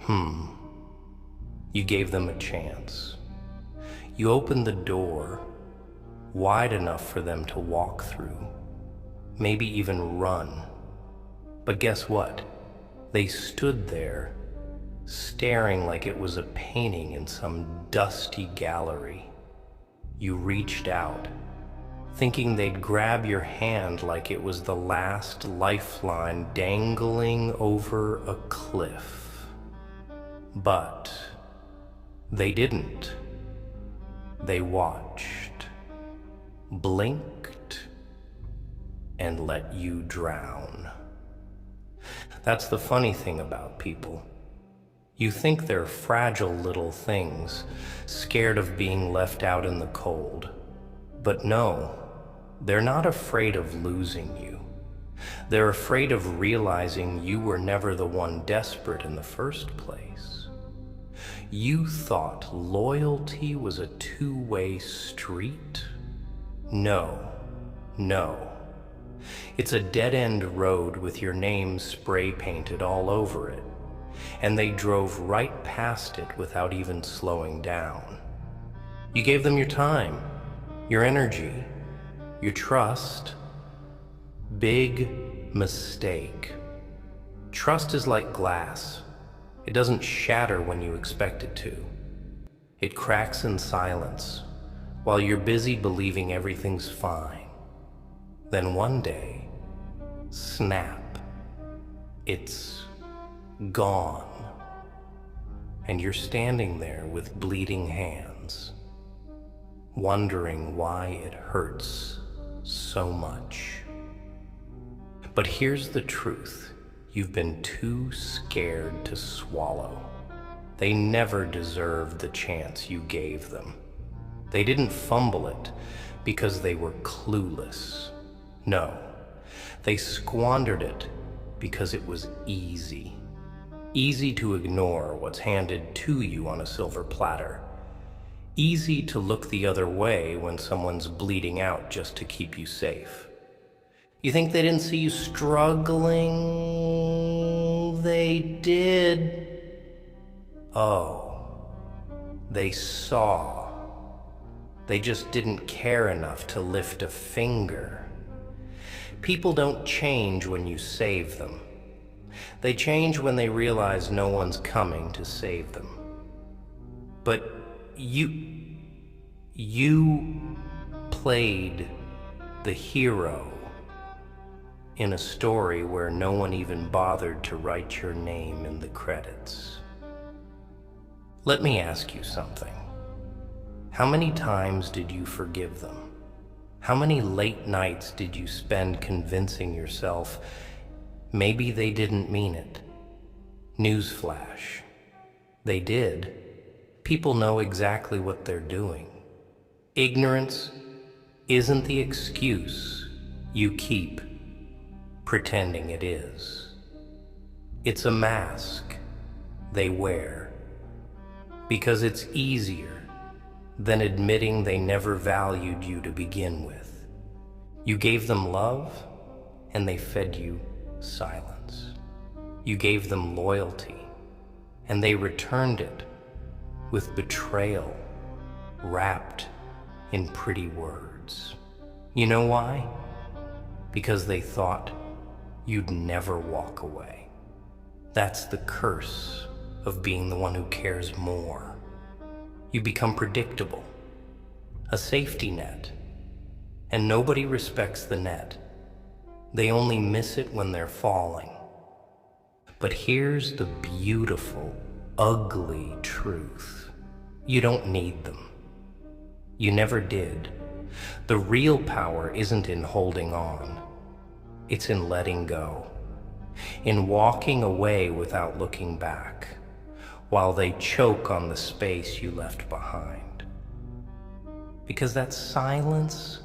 You gave them a chance. You opened the door wide enough for them to walk through, maybe even run. But guess what? They stood there, staring like it was a painting in some dusty gallery. You reached out, thinking they'd grab your hand like it was the last lifeline dangling over a cliff. But they didn't. They watched, blinked, and let you drown. That's the funny thing about people. You think they're fragile little things, scared of being left out in the cold. But no, they're not afraid of losing you. They're afraid of realizing you were never the one desperate in the first place. You thought loyalty was a two-way street? No. It's a dead-end road with your name spray-painted all over it, and they drove right past it without even slowing down. You gave them your time, your energy, your trust. Big mistake. Trust is like glass. It doesn't shatter when you expect it to. It cracks in silence while you're busy believing everything's fine. Then one day, snap, it's gone. And you're standing there with bleeding hands, wondering why it hurts so much. But here's the truth. You've been too scared to swallow. They never deserved the chance you gave them. They didn't fumble it because they were clueless. No, they squandered it because it was easy. Easy to ignore what's handed to you on a silver platter. Easy to look the other way when someone's bleeding out just to keep you safe. You think they didn't see you struggling? They did. Oh, they saw. They just didn't care enough to lift a finger. People don't change when you save them. They change when they realize no one's coming to save them. But you played the hero in a story where no one even bothered to write your name in the credits. Let me ask you something. How many times did you forgive them? How many late nights did you spend convincing yourself maybe they didn't mean it? Newsflash. They did. People know exactly what they're doing. Ignorance isn't the excuse you keep pretending it is. It's a mask they wear because it's easier than admitting they never valued you to begin with. You gave them love and they fed you silence. You gave them loyalty and they returned it with betrayal wrapped in pretty words. You know why? Because they thought you'd never walk away. That's the curse of being the one who cares more. You become predictable, a safety net, and nobody respects the net. They only miss it when they're falling. But here's the beautiful, ugly truth. You don't need them. You never did. The real power isn't in holding on. It's in letting go, in walking away without looking back, while they choke on the space you left behind. Because that silence,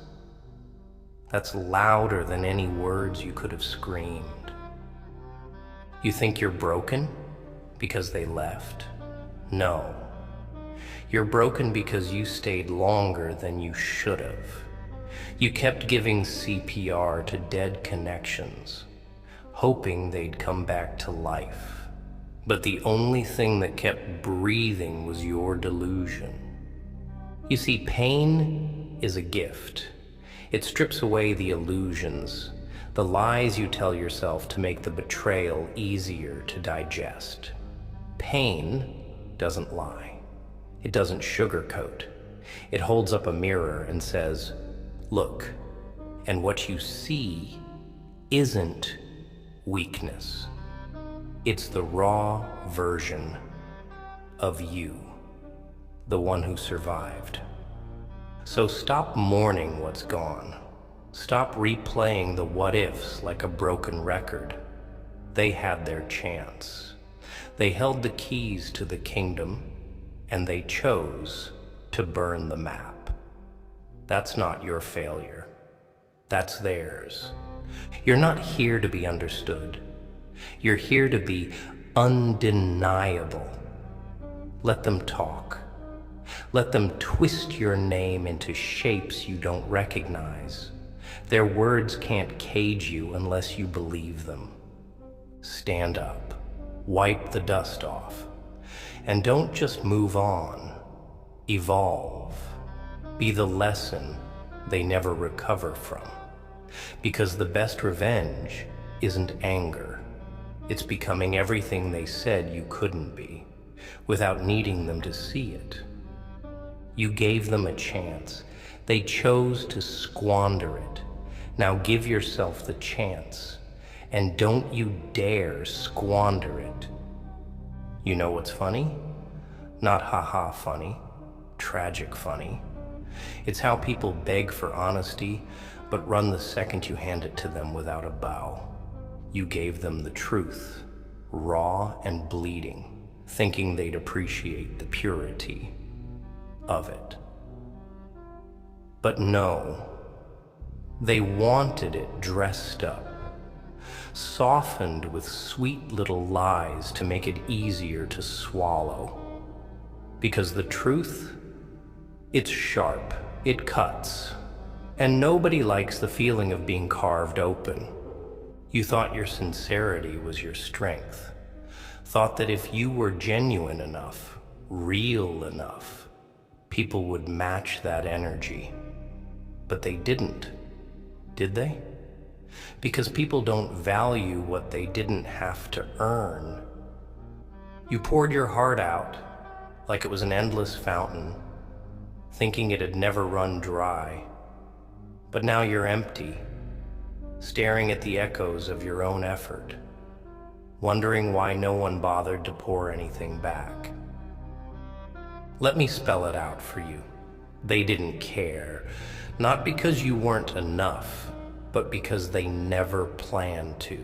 that's louder than any words you could have screamed. You think you're broken because they left? No. You're broken because you stayed longer than you should have. You kept giving CPR to dead connections, hoping they'd come back to life. But the only thing that kept breathing was your delusion. You see, pain is a gift. It strips away the illusions, the lies you tell yourself to make the betrayal easier to digest. Pain doesn't lie. It doesn't sugarcoat. It holds up a mirror and says, look, and what you see isn't weakness. It's the raw version of you, the one who survived. So stop mourning what's gone. Stop replaying the what-ifs like a broken record. They had their chance. They held the keys to the kingdom, and they chose to burn the map. That's not your failure. That's theirs. You're not here to be understood. You're here to be undeniable. Let them talk. Let them twist your name into shapes you don't recognize. Their words can't cage you unless you believe them. Stand up. Wipe the dust off. And don't just move on. Evolve. Be the lesson they never recover from. Because the best revenge isn't anger. It's becoming everything they said you couldn't be, without needing them to see it. You gave them a chance. They chose to squander it. Now give yourself the chance, and don't you dare squander it. You know what's funny? Not ha-ha funny, tragic funny. It's how people beg for honesty, but run the second you hand it to them without a bow. You gave them the truth, raw and bleeding, thinking they'd appreciate the purity of it. But no, they wanted it dressed up, softened with sweet little lies to make it easier to swallow. Because the truth, it's sharp, it cuts, and nobody likes the feeling of being carved open. You thought your sincerity was your strength, thought that if you were genuine enough, real enough, people would match that energy. But they didn't, did they? Because people don't value what they didn't have to earn. You poured your heart out like it was an endless fountain, thinking it had never run dry. But now you're empty, staring at the echoes of your own effort, wondering why no one bothered to pour anything back. Let me spell it out for you. They didn't care, not because you weren't enough, but because they never planned to.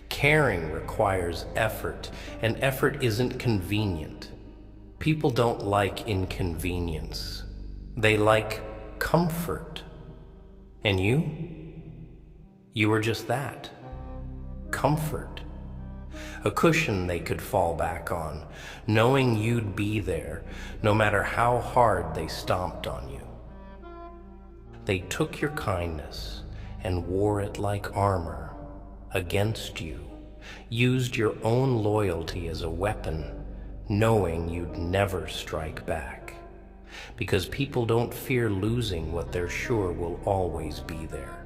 Caring requires effort, and effort isn't convenient. People don't like inconvenience. They like comfort. And you were just that. Comfort. A cushion they could fall back on, knowing you'd be there, no matter how hard they stomped on you. They took your kindness and wore it like armor against you, used your own loyalty as a weapon, knowing you'd never strike back. Because people don't fear losing what they're sure will always be there.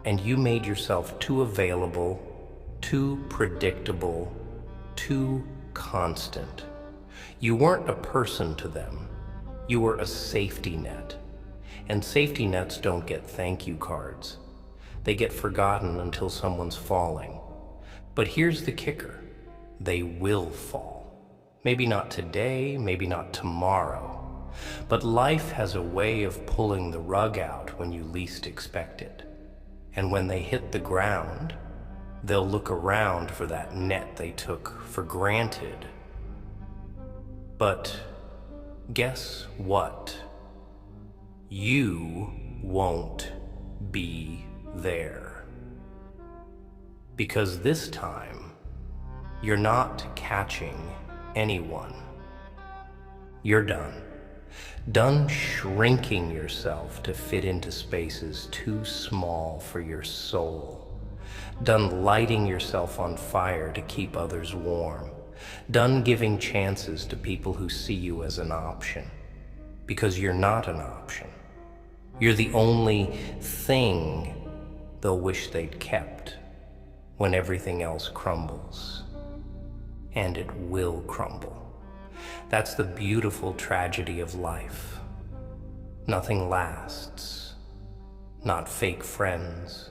And you made yourself too available, too predictable, too constant. You weren't a person to them. You were a safety net. And safety nets don't get thank you cards. They get forgotten until someone's falling. But here's the kicker. They will fall. Maybe not today, maybe not tomorrow. But life has a way of pulling the rug out when you least expect it. And when they hit the ground, they'll look around for that net they took for granted. But guess what? You won't be there. Because this time, you're not catching anyone. You're done. Done shrinking yourself to fit into spaces too small for your soul. Done lighting yourself on fire to keep others warm. Done giving chances to people who see you as an option. Because you're not an option. You're the only thing they'll wish they'd kept when everything else crumbles. And it will crumble. That's the beautiful tragedy of life. Nothing lasts. Not fake friends,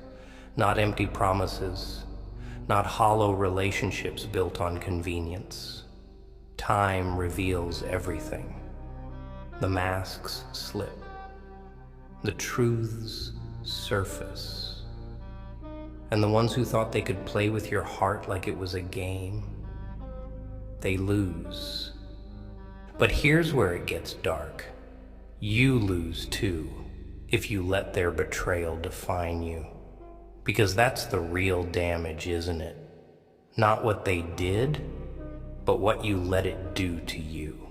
not empty promises, not hollow relationships built on convenience. Time reveals everything. The masks slip. The truths surface. And the ones who thought they could play with your heart like it was a game, they lose. But here's where it gets dark. You lose too, if you let their betrayal define you. Because that's the real damage, isn't it? Not what they did, but what you let it do to you.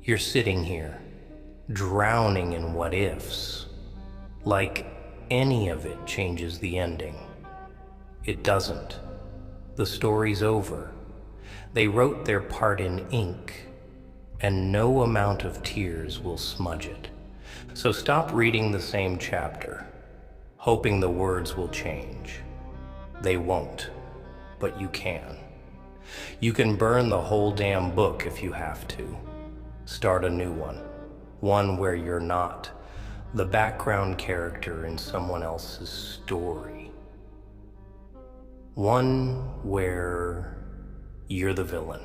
You're sitting here, drowning in what ifs, like any of it changes the ending. It doesn't. The story's over. They wrote their part in ink, and no amount of tears will smudge it. So stop reading the same chapter, hoping the words will change. They won't, but you can. You can burn the whole damn book if you have to. Start a new one where you're not the background character in someone else's story. One where you're the villain,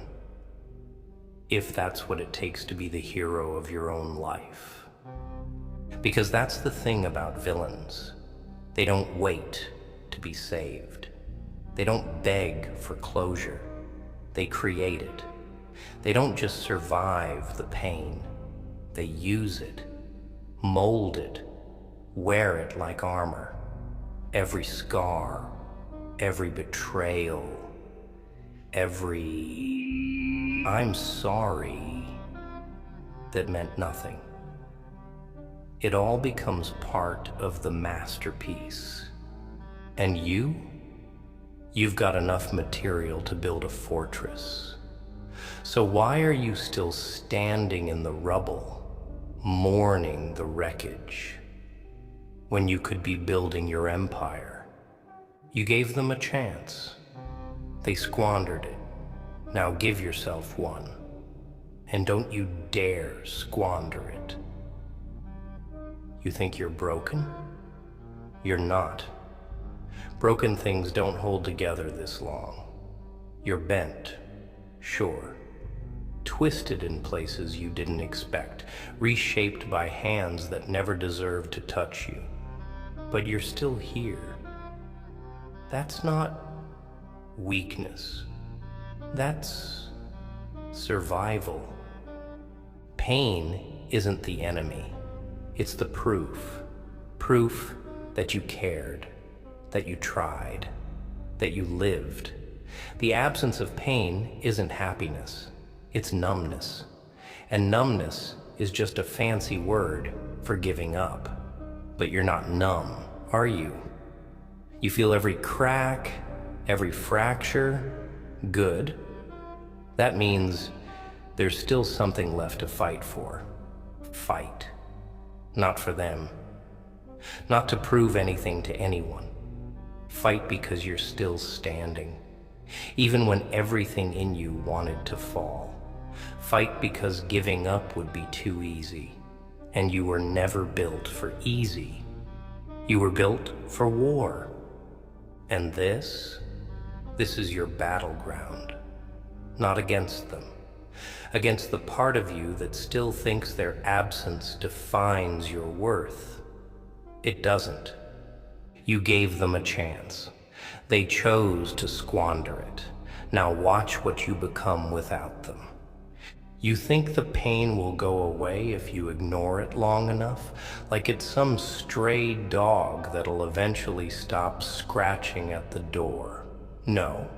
if that's what it takes to be the hero of your own life. Because that's the thing about villains. They don't wait to be saved. They don't beg for closure. They create it. They don't just survive the pain. They use it, mold it, wear it like armor. Every scar, every betrayal, every "I'm sorry" that meant nothing. It all becomes part of the masterpiece. And you've got enough material to build a fortress. So why are you still standing in the rubble, mourning the wreckage, when you could be building your empire? You gave them a chance. They squandered it. Now give yourself one. And don't you dare squander it. You think you're broken? You're not. Broken things don't hold together this long. You're bent, sure. Twisted in places you didn't expect, reshaped by hands that never deserved to touch you. But you're still here. That's not weakness. That's survival. Pain isn't the enemy. It's the proof. Proof that you cared, that you tried, that you lived. The absence of pain isn't happiness. It's numbness. And numbness is just a fancy word for giving up. But you're not numb, are you? You feel every crack, every fracture. Good. That means there's still something left to fight for. Fight. Not for them. Not to prove anything to anyone. Fight because you're still standing, even when everything in you wanted to fall. Fight because giving up would be too easy, and you were never built for easy. You were built for war. And this is your battleground. Not against them. Against the part of you that still thinks their absence defines your worth. It doesn't. You gave them a chance. They chose to squander it. Now watch what you become without them. You think the pain will go away if you ignore it long enough, like it's some stray dog that'll eventually stop scratching at the door. No,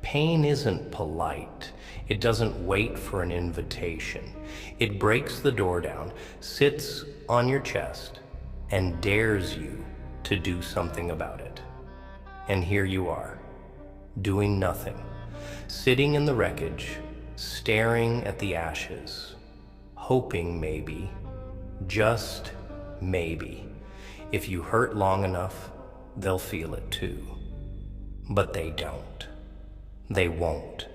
pain isn't polite. It doesn't wait for an invitation. It breaks the door down, sits on your chest, and dares you to do something about it. And here you are, doing nothing, sitting in the wreckage, staring at the ashes, hoping maybe, just maybe, if you hurt long enough, they'll feel it too. But they don't. They won't.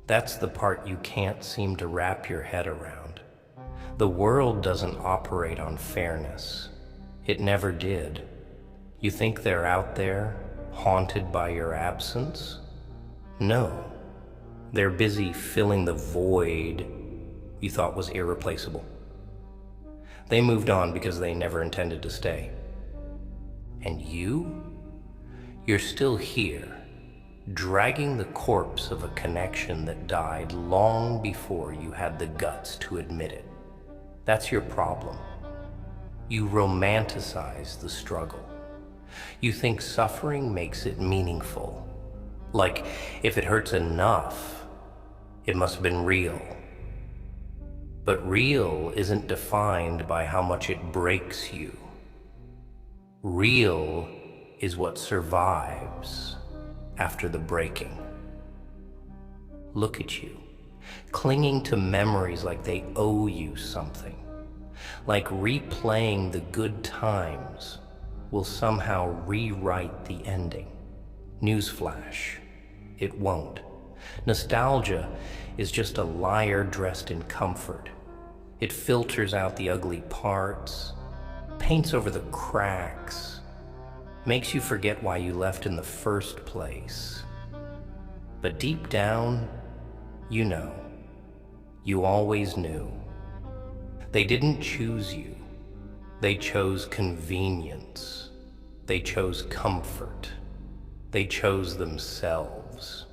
That's the part you can't seem to wrap your head around. The world doesn't operate on fairness. It never did. You think they're out there, haunted by your absence? No. They're busy filling the void you thought was irreplaceable. They moved on because they never intended to stay. And you're still here, dragging the corpse of a connection that died long before you had the guts to admit it. That's your problem. You romanticize the struggle. You think suffering makes it meaningful. Like, if it hurts enough, it must have been real. But real isn't defined by how much it breaks you. Real is what survives after the breaking. Look at you, clinging to memories like they owe you something. Like replaying the good times will somehow rewrite the ending. Newsflash, it won't. Nostalgia is just a liar dressed in comfort. It filters out the ugly parts, paints over the cracks, makes you forget why you left in the first place. But deep down, you know. You always knew. They didn't choose you. They chose convenience. They chose comfort. They chose themselves.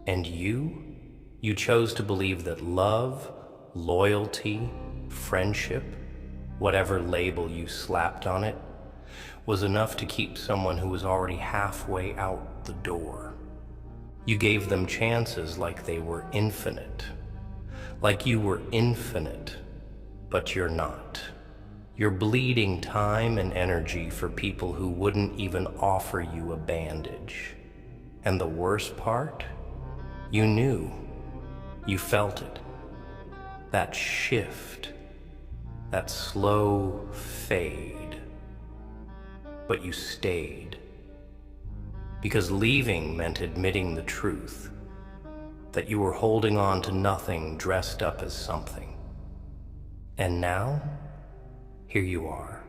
And you chose to believe that love, loyalty, friendship, whatever label you slapped on it, was enough to keep someone who was already halfway out the door. You gave them chances like they were infinite. Like you were infinite, but you're not. You're bleeding time and energy for people who wouldn't even offer you a bandage. And the worst part? You knew. You felt it. That shift. That slow fade. But you stayed. Because leaving meant admitting the truth. That you were holding on to nothing dressed up as something. And now, here you are,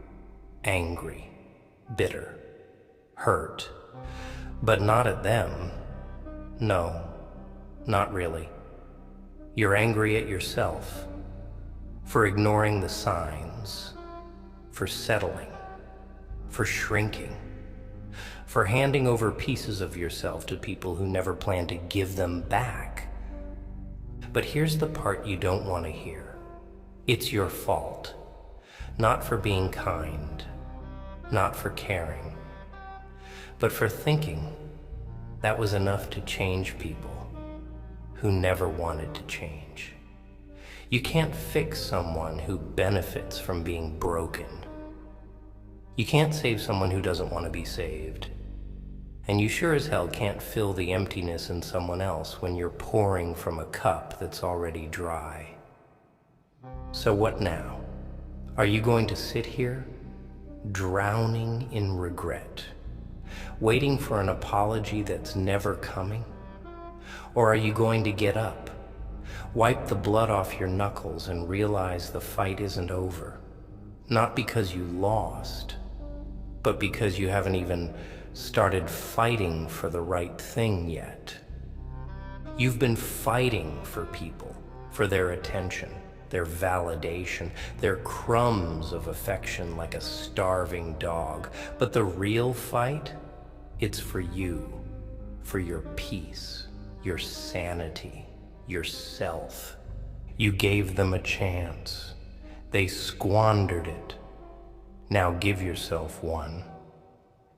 angry, bitter, hurt, but not at them. No, not really. You're angry at yourself for ignoring the signs, for settling, for shrinking, for handing over pieces of yourself to people who never planned to give them back. But here's the part you don't want to hear. It's your fault. Not for being kind, not for caring, but for thinking that was enough to change people who never wanted to change. You can't fix someone who benefits from being broken. You can't save someone who doesn't want to be saved. And you sure as hell can't fill the emptiness in someone else when you're pouring from a cup that's already dry. So what now? Are you going to sit here, drowning in regret, waiting for an apology that's never coming? Or are you going to get up, wipe the blood off your knuckles and realize the fight isn't over? Not because you lost, but because you haven't even started fighting for the right thing yet. You've been fighting for people, for their attention, their validation, their crumbs of affection like a starving dog. But the real fight, it's for you, for your peace, your sanity, yourself. You gave them a chance. They squandered it. Now give yourself one,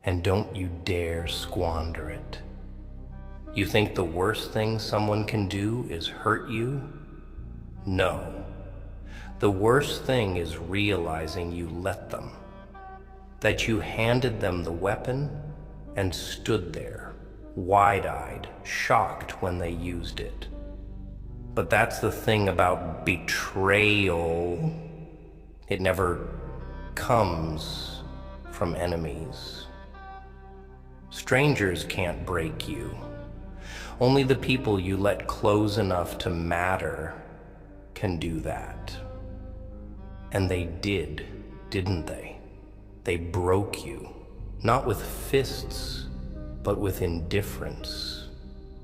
and don't you dare squander it. You think the worst thing someone can do is hurt you? No. The worst thing is realizing you let them, that you handed them the weapon and stood there, wide-eyed, shocked when they used it. But that's the thing about betrayal. It never comes from enemies. Strangers can't break you. Only the people you let close enough to matter can do that. And they did, didn't they? They broke you, not with fists, but with indifference,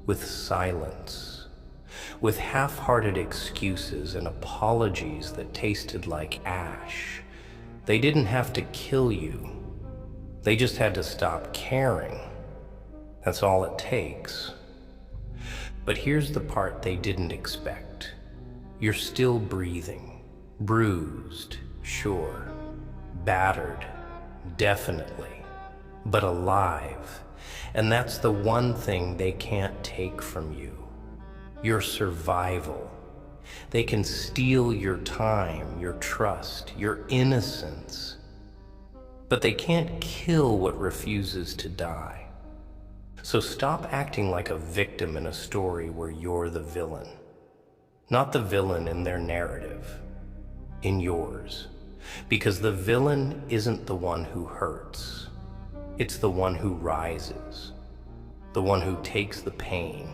with silence, with half-hearted excuses and apologies that tasted like ash. They didn't have to kill you. They just had to stop caring. That's all it takes. But here's the part they didn't expect. You're still breathing, bruised, sure, battered, definitely, but alive. And that's the one thing they can't take from you. Your survival. They can steal your time, your trust, your innocence. But they can't kill what refuses to die. So stop acting like a victim in a story where you're the villain. Not the villain in their narrative, in yours. Because the villain isn't the one who hurts. It's the one who rises. The one who takes the pain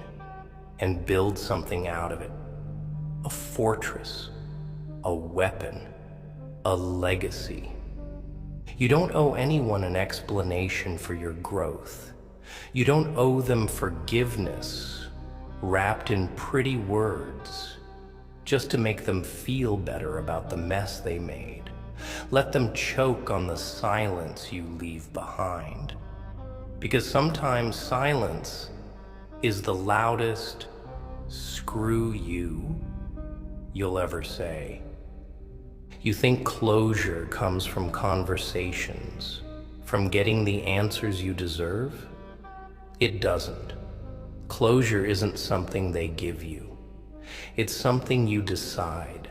and builds something out of it. A fortress, a weapon, a legacy. You don't owe anyone an explanation for your growth. You don't owe them forgiveness wrapped in pretty words just to make them feel better about the mess they made. Let them choke on the silence you leave behind. Because sometimes silence is the loudest "screw you" you'll ever say. You think closure comes from conversations, from getting the answers you deserve? It doesn't. Closure isn't something they give you. It's something you decide.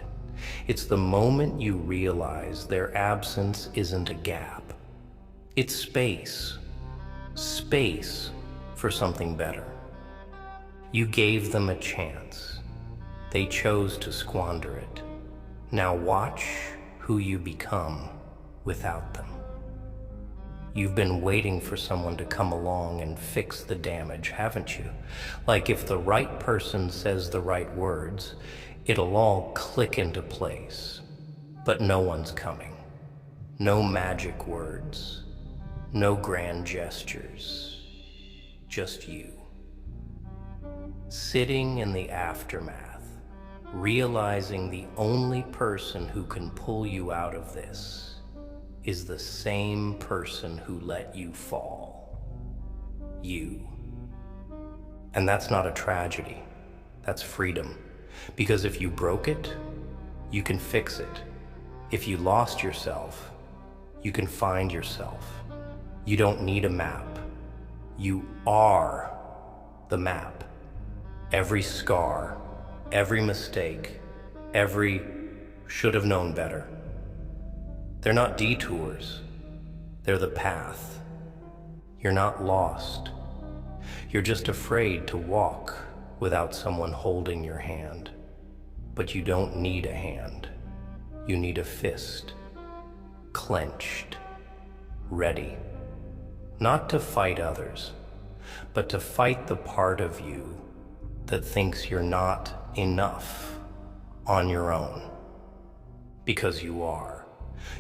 It's the moment you realize their absence isn't a gap. It's space. Space for something better. You gave them a chance. They chose to squander it. Now watch who you become without them. You've been waiting for someone to come along and fix the damage, haven't you? Like if the right person says the right words, it'll all click into place. But no one's coming. No magic words. No grand gestures. Just you. Sitting in the aftermath, realizing the only person who can pull you out of this is the same person who let you fall. You. And that's not a tragedy. That's freedom. Because if you broke it, you can fix it. If you lost yourself, you can find yourself. You don't need a map. You are the map. Every scar, every mistake, every should have known better. They're not detours. They're the path. You're not lost. You're just afraid to walk without someone holding your hand. But you don't need a hand. You need a fist. Clenched. Ready. Not to fight others, but to fight the part of you that thinks you're not enough on your own. Because you are.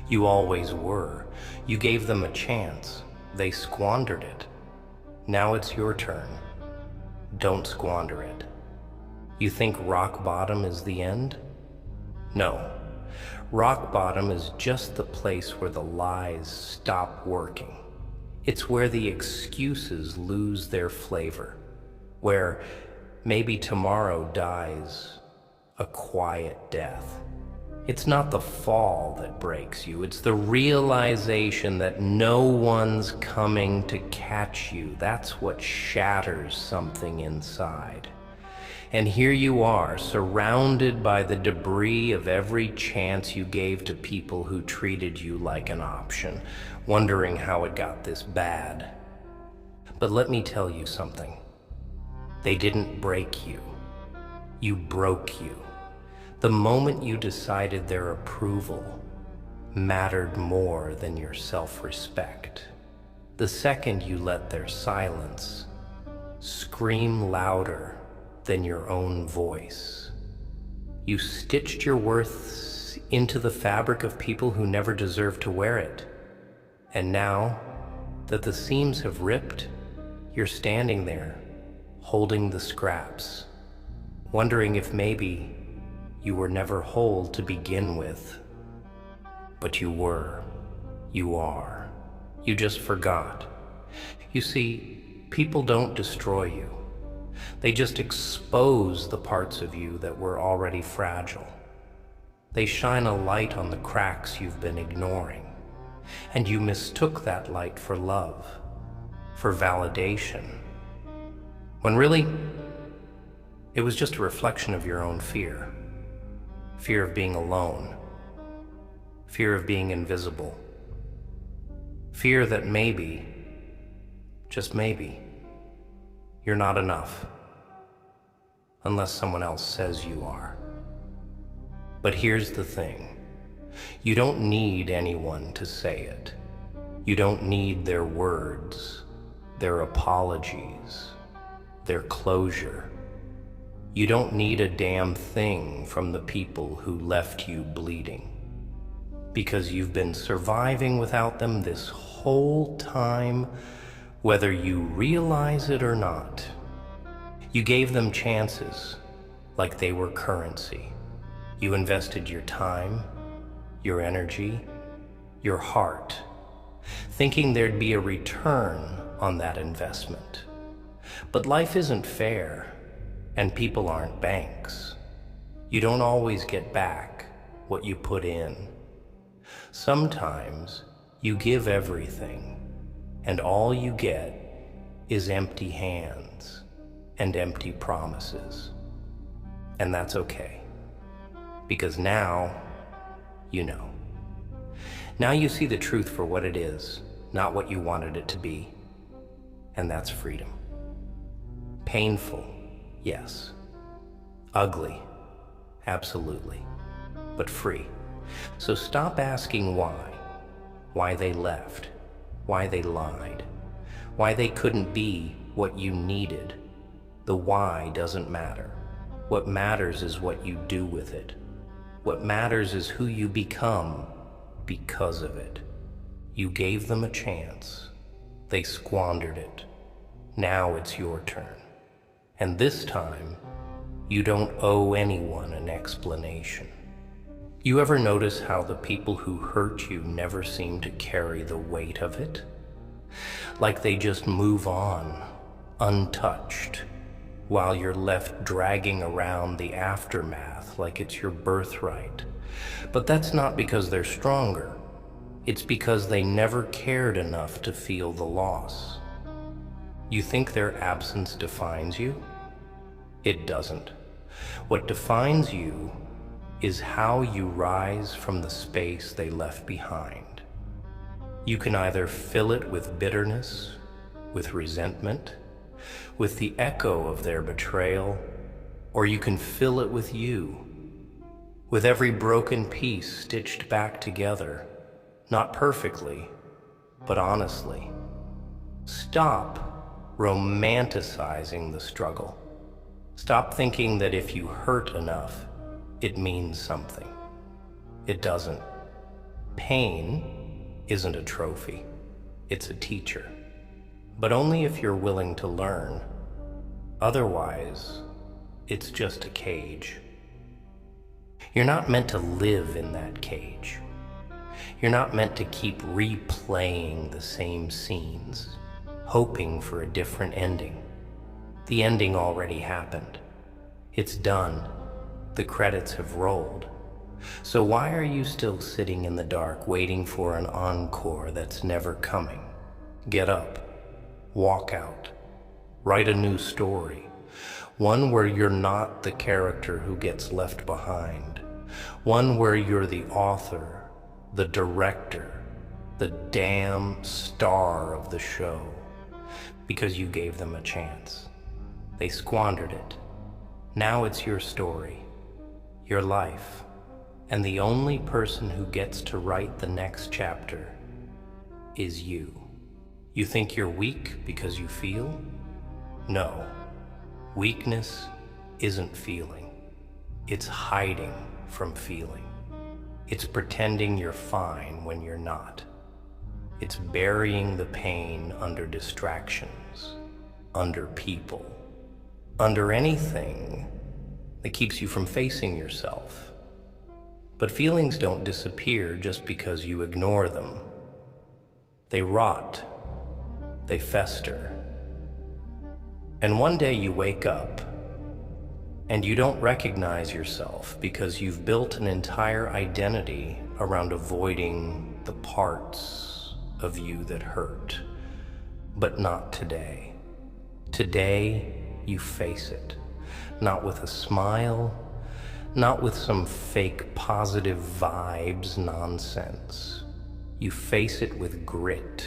You always were. You gave them a chance. They squandered it. Now it's your turn. Don't squander it. You think rock bottom is the end? No. Rock bottom is just the place where the lies stop working. It's where the excuses lose their flavor. Where maybe tomorrow dies a quiet death. It's not the fall that breaks you. It's the realization that no one's coming to catch you. That's what shatters something inside. And here you are, surrounded by the debris of every chance you gave to people who treated you like an option, wondering how it got this bad. But let me tell you something. They didn't break you. You broke you. The moment you decided their approval mattered more than your self-respect. The second you let their silence scream louder than your own voice. You stitched your worth into the fabric of people who never deserved to wear it. And now that the seams have ripped, you're standing there, holding the scraps, wondering if maybe you were never whole to begin with. But you were. You are. You just forgot. You see, people don't destroy you. They just expose the parts of you that were already fragile. They shine a light on the cracks you've been ignoring, and you mistook that light for love, for validation, when really, it was just a reflection of your own fear. Fear of being alone. Fear of being invisible. Fear that maybe, just maybe, you're not enough, unless someone else says you are. But here's the thing. You don't need anyone to say it. You don't need their words, their apologies, their closure. You don't need a damn thing from the people who left you bleeding, because you've been surviving without them this whole time, whether you realize it or not. You gave them chances like they were currency. You invested your time, your energy, your heart, thinking there'd be a return on that investment. But life isn't fair, and people aren't banks. You don't always get back what you put in. Sometimes you give everything, and all you get is empty hands and empty promises. And that's okay, because now you know. Now you see the truth for what it is, not what you wanted it to be, and that's freedom. Painful, yes. Ugly, absolutely, but free. So stop asking why they left, why they lied, why they couldn't be what you needed. The why doesn't matter. What matters is what you do with it. What matters is who you become because of it. You gave them a chance. They squandered it. Now it's your turn. And this time, you don't owe anyone an explanation. You ever notice how the people who hurt you never seem to carry the weight of it? Like they just move on, untouched, while you're left dragging around the aftermath like it's your birthright. But that's not because they're stronger. It's because they never cared enough to feel the loss. You think their absence defines you? It doesn't. What defines you is how you rise from the space they left behind. You can either fill it with bitterness, with resentment, with the echo of their betrayal, or you can fill it with you, with every broken piece stitched back together, not perfectly, but honestly. Stop romanticizing the struggle. Stop thinking that if you hurt enough, it means something. It doesn't. Pain isn't a trophy. It's a teacher. But only if you're willing to learn. Otherwise, it's just a cage. You're not meant to live in that cage. You're not meant to keep replaying the same scenes, hoping for a different ending. The ending already happened. It's done. The credits have rolled. So why are you still sitting in the dark waiting for an encore that's never coming? Get up. Walk out. Write a new story. One where you're not the character who gets left behind. One where you're the author, the director, the damn star of the show. because you gave them a chance. They squandered it. Now it's your story, your life, and the only person who gets to write the next chapter is you. You think you're weak because you feel? No. Weakness isn't feeling. It's hiding from feeling. It's pretending you're fine when you're not. It's burying the pain under distractions, under people, under anything that keeps you from facing yourself. But feelings don't disappear just because you ignore them. They rot. They fester. And one day you wake up and you don't recognize yourself because you've built an entire identity around avoiding the parts of you that hurt. But not today. Today, you face it. Not with a smile, not with some fake positive vibes nonsense. You face it with grit,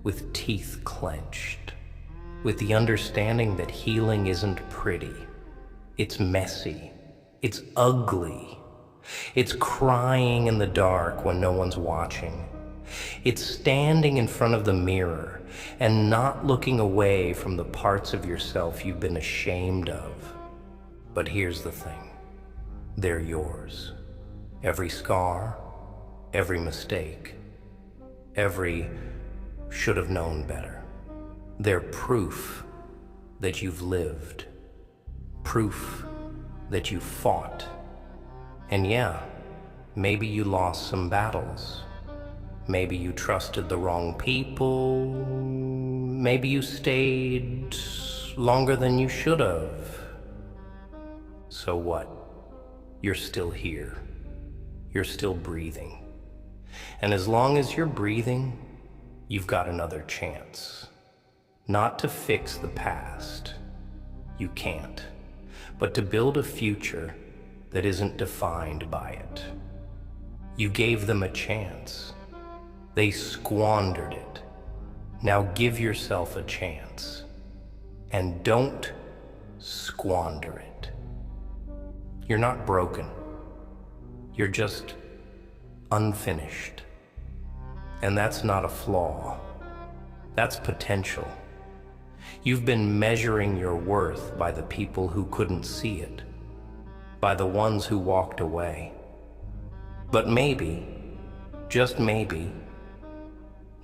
with teeth clenched, with the understanding that healing isn't pretty. It's messy. It's ugly. It's crying in the dark when no one's watching. It's standing in front of the mirror and not looking away from the parts of yourself you've been ashamed of. But here's the thing. They're yours. Every scar, every mistake, every should have known better. They're proof that you've lived. Proof that you fought. And yeah, maybe you lost some battles. Maybe you trusted the wrong people. Maybe you stayed longer than you should have. So what? You're still here. You're still breathing. And as long as you're breathing, you've got another chance. Not to fix the past. You can't. But to build a future that isn't defined by it. You gave them a chance. They squandered it. Now give yourself a chance. And don't squander it. You're not broken. You're just unfinished. And that's not a flaw. That's potential. You've been measuring your worth by the people who couldn't see it, by the ones who walked away. But maybe, just maybe,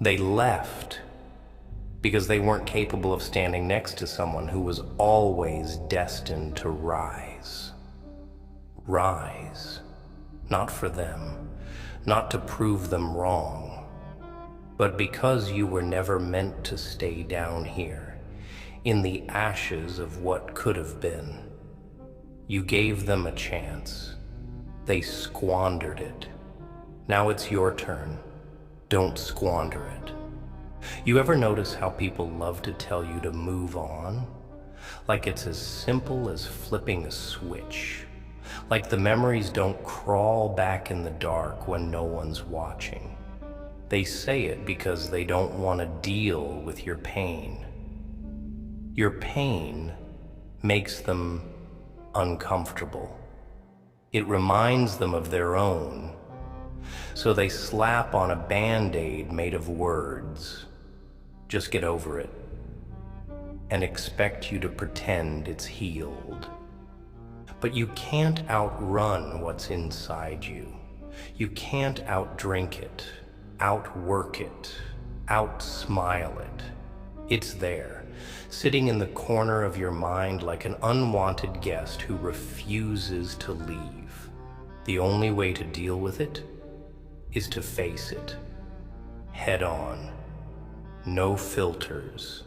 they left because they weren't capable of standing next to someone who was always destined to rise. Rise, not for them, not to prove them wrong, but because you were never meant to stay down here, in the ashes of what could have been. You gave them a chance. They squandered it. Now it's your turn. Don't squander it. You ever notice how people love to tell you to move on? Like it's as simple as flipping a switch. Like the memories don't crawl back in the dark when no one's watching. They say it because they don't want to deal with your pain. Your pain makes them uncomfortable. It reminds them of their own. So they slap on a Band-Aid made of words. Just get over it. And expect you to pretend it's healed. But you can't outrun what's inside you. You can't outdrink it, outwork it, outsmile it. It's there, sitting in the corner of your mind like an unwanted guest who refuses to leave. The only way to deal with it is to face it, head on. No filters,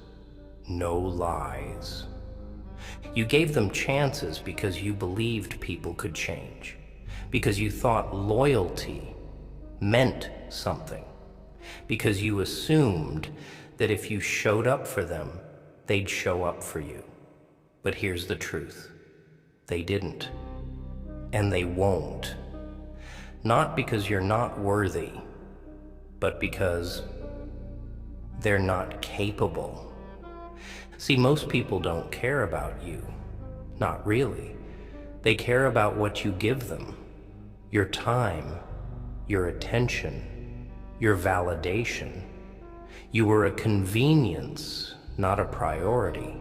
no lies. You gave them chances because you believed people could change, because you thought loyalty meant something, because you assumed that if you showed up for them, they'd show up for you. But here's the truth. They didn't. And they won't. Not because you're not worthy, but because they're not capable. See, most people don't care about you. Not really. They care about what you give them. Your time, your attention, your validation. You were a convenience, not a priority.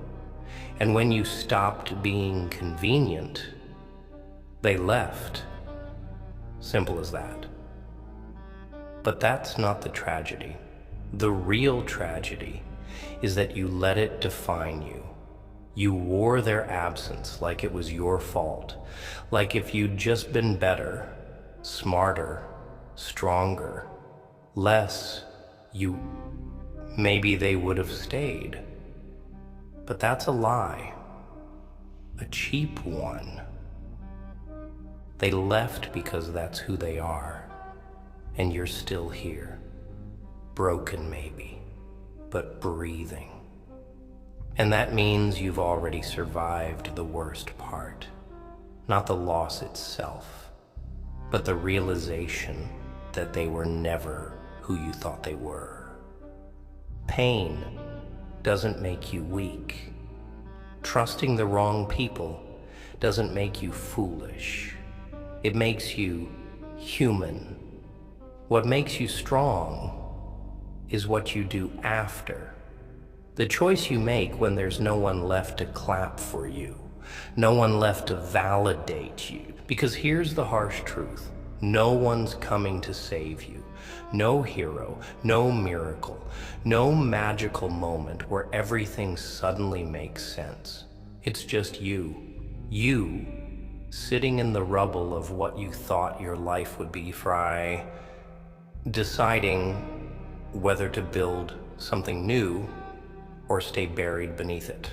And when you stopped being convenient, they left. Simple as that. But that's not the tragedy. The real tragedy is that you let it define you. You wore their absence like it was your fault, like if you'd just been better, smarter, stronger, less, maybe they would have stayed. But that's a lie, a cheap one. They left because that's who they are, and you're still here, broken maybe, but breathing. And that means you've already survived the worst part, not the loss itself, but the realization that they were never who you thought they were. Pain doesn't make you weak. Trusting the wrong people doesn't make you foolish. It makes you human. What makes you strong is what you do after. The choice you make when there's no one left to clap for you, no one left to validate you. Because here's the harsh truth. No one's coming to save you. No hero, no miracle, no magical moment where everything suddenly makes sense. It's just you. You, sitting in the rubble of what you thought your life would be, deciding whether to build something new or stay buried beneath it.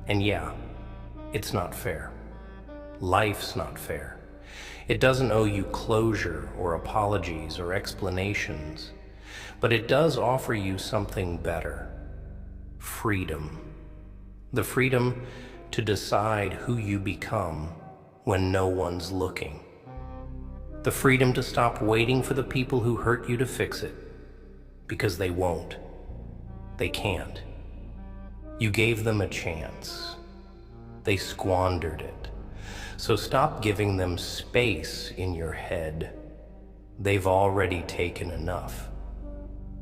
And yeah, it's not fair. Life's not fair. It doesn't owe you closure or apologies or explanations, but it does offer you something better. Freedom. The freedom to decide who you become when no one's looking. The freedom to stop waiting for the people who hurt you to fix it, because they won't. They can't. You gave them a chance. They squandered it. So stop giving them space in your head. They've already taken enough.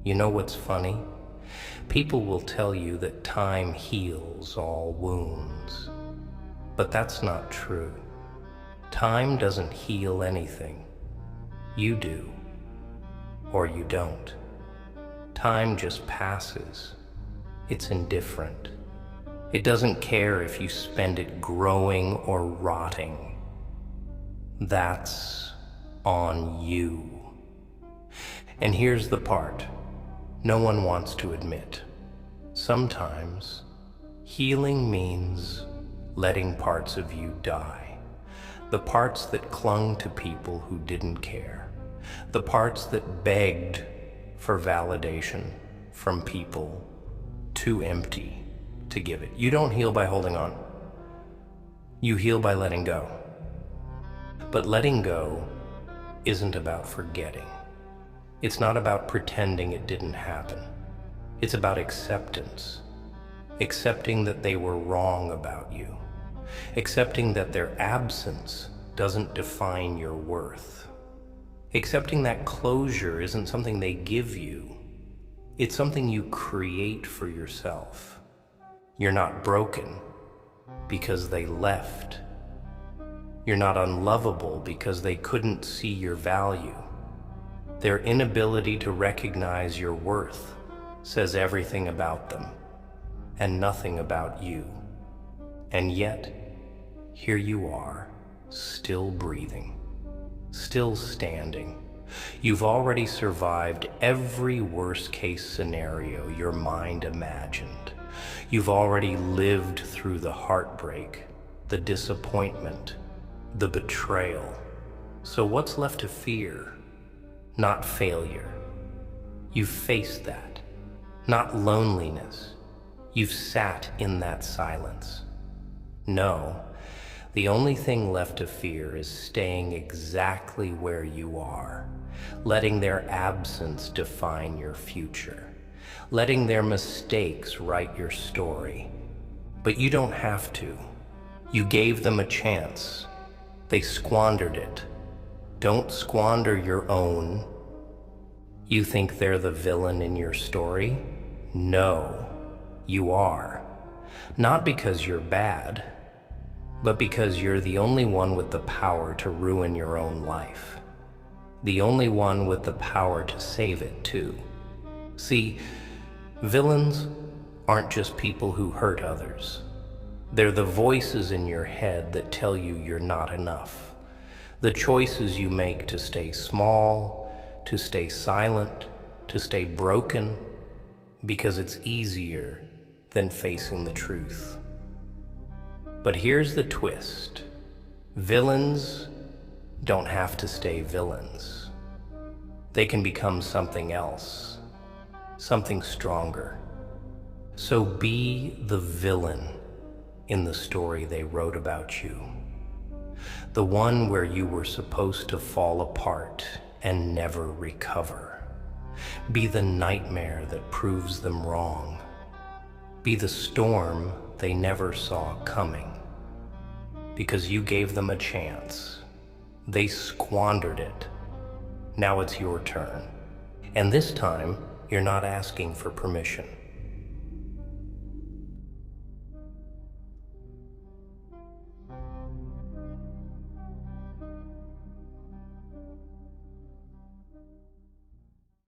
You know what's funny? People will tell you that time heals all wounds. But that's not true. Time doesn't heal anything. You do. Or you don't. Time just passes. It's indifferent. It doesn't care if you spend it growing or rotting. That's on you. And here's the part no one wants to admit. Sometimes healing means letting parts of you die. The parts that clung to people who didn't care. The parts that begged for validation from people too empty to give it. You don't heal by holding on. You heal by letting go. But letting go isn't about forgetting. It's not about pretending it didn't happen. It's about acceptance. Accepting that they were wrong about you. Accepting that their absence doesn't define your worth. Accepting that closure isn't something they give you. It's something you create for yourself. You're not broken because they left. You're not unlovable because they couldn't see your value. Their inability to recognize your worth says everything about them and nothing about you. And yet, here you are, still breathing. Still standing. You've already survived every worst-case scenario your mind imagined. You've already lived through the heartbreak, the disappointment, the betrayal. So what's left to fear? Not failure. You've faced that. Not loneliness. You've sat in that silence. No. The only thing left to fear is staying exactly where you are, letting their absence define your future, letting their mistakes write your story. But you don't have to. You gave them a chance. They squandered it. Don't squander your own. You think they're the villain in your story? No, you are. Not because you're bad, but because you're the only one with the power to ruin your own life. The only one with the power to save it, too. See, villains aren't just people who hurt others. They're the voices in your head that tell you you're not enough. The choices you make to stay small, to stay silent, to stay broken, because it's easier than facing the truth. But here's the twist. Villains don't have to stay villains. They can become something else, something stronger. So be the villain in the story they wrote about you. The one where you were supposed to fall apart and never recover. Be the nightmare that proves them wrong. Be the storm they never saw coming. Because you gave them a chance. They squandered it. Now it's your turn. And this time, you're not asking for permission.